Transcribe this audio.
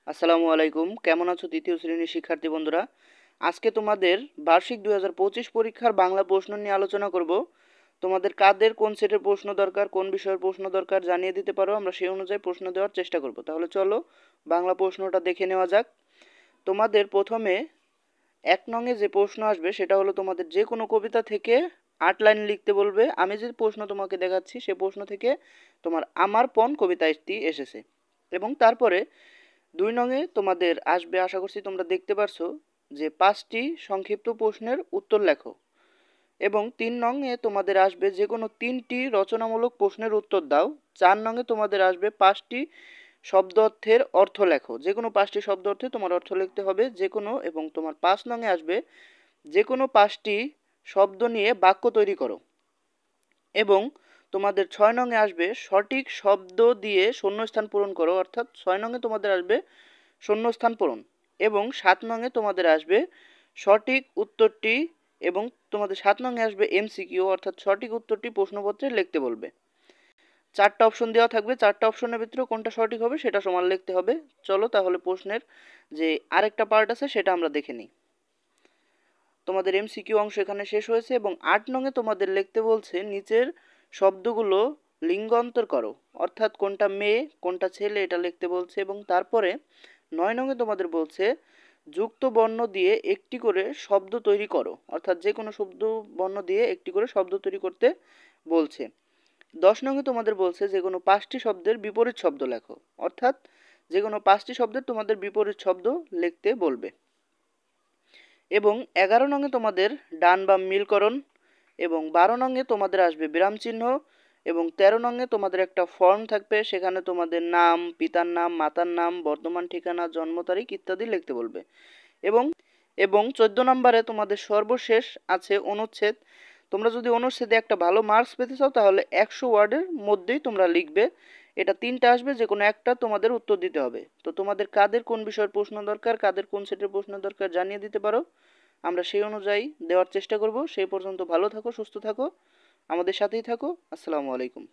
আসসালামু আলাইকুম। কেমন আছো তৃতীয় শ্রেণীর শিক্ষার্থী বন্ধুরা? আজকে তোমাদের বার্ষিক 2025 পরীক্ষার বাংলা প্রশ্ন নিয়ে আলোচনা করব। তোমাদের কাদের কোন সেটের প্রশ্ন দরকার, কোন বিষয়ের প্রশ্ন দরকার জানিয়ে দিতে পারো, আমরা সেই অনুযায়ী প্রশ্ন দেওয়ার চেষ্টা করব। তাহলে চলো বাংলা প্রশ্নটা দেখে নেওয়া যাক। তোমাদের প্রথমে 1 নংয়ে যে প্রশ্ন আসবে সেটা হলো তোমাদের যে কোনো কবিতা থেকে 8 লাইন লিখতে বলবে। আমি যে প্রশ্ন তোমাকে দেখাচ্ছি সে প্রশ্ন থেকে তোমার আমার পণ কবিতাটি এসেছে। এবং তারপরে 2 নংয়ে তোমাদের আসবে, আশা করছি তোমরা দেখতে পারছো, যে 5টি সংক্ষিপ্ত প্রশ্নের উত্তর লেখো। এবং 3 নংয়ে তোমাদের আসবে যে কোনো 3টি রচনামূলক প্রশ্নের উত্তর দাও। 4 নংয়ে তোমাদের আসবে 5টি শব্দ অর্থের অর্থ লেখো। যে কোনো 5টি শব্দ অর্থে তোমার অর্থ লিখতে হবে যে কোনো। এবং তোমার 5 নংয়ে আসবে যে কোনো 5টি শব্দ নিয়ে বাক্য তৈরি করো। এবং তোমাদের 6 নংয়ে আসবে সঠিক শব্দ দিয়ে শূন্যস্থান পূরণ করো, অর্থাৎ 6 নংয়ে তোমাদের আসবে শূন্যস্থান পূরণ। এবং 7 নংয়ে তোমাদের আসবে সঠিক উত্তরটি, এবং তোমাদের 7 নংয়ে আসবে এমসিকিউ, অর্থাৎ সঠিক উত্তরটি প্রশ্নপত্রে লিখতে বলবে। 4টা অপশন দেওয়া থাকবে, 4টা অপশনের ভিতরে কোনটা সঠিক হবে সেটা সমান লিখতে হবে। চলো তাহলে প্রশ্নের যে আরেকটা পার্ট আছে সেটা আমরা দেখে নিই। তোমাদের এমসিকিউ অংশ এখানে শেষ হয়েছে। এবং 8 নংয়ে তোমাদের লিখতে বলছে নিচের শব্দগুলো লিঙ্গান্তর করো, অর্থাৎ কোনটা মেয়ে কোনটা ছেলে এটা লিখতে বলছে। এবং তারপরে 9 নংয়ে তোমাদের বলছে যুক্ত বর্ণ দিয়ে একটি করে শব্দ তৈরি করো, অর্থাৎ যে কোনো শব্দ বর্ণ দিয়ে একটি করে শব্দ তৈরি করতে বলছে। 10 নংয়ে তোমাদের বলছে যে কোনো 5টি শব্দের বিপরীত শব্দ লেখো, অর্থাৎ যে কোনো 5টি শব্দের তোমাদের বিপরীত শব্দ লিখতে বলবে। এবং 11 নংয়ে তোমাদের ডান বাম মিলকরণ। এবং 12 নংয়ে তোমাদের আসবে বিরাম চিহ্ন। এবং 13 নংয়ে তোমাদের একটা ফর্ম থাকবে, সেখানে তোমাদের নাম, পিতার নাম, মাতার নাম, বর্তমান ঠিকানা, জন্ম তারিখ ইত্যাদি লিখতে বলবে। এবং এবং 14 নম্বরে তোমাদের সর্বশেষ আছে অনুচ্ছেদ। তোমরা যদি অনুচ্ছেদে একটা ভালো মার্কস পেতে চাও তাহলে 100 ওয়ার্ডের মধ্যেই তোমরা লিখবে। এটা 3টা আসবে, যে কোনো একটা তোমাদের উত্তর দিতে হবে। তো তোমাদের কাদের কোন বিষয়ের প্রশ্ন দরকার, কাদের কোন সেটের প্রশ্ন দরকার জানিয়ে দিতে পারো, আমরা সেই অনুযায়ী দেওয়ার চেষ্টা করব। সেই পর্যন্ত ভালো থাকো, সুস্থ থাকো, আমাদের সাথেই থাকো। আসসালামু আলাইকুম।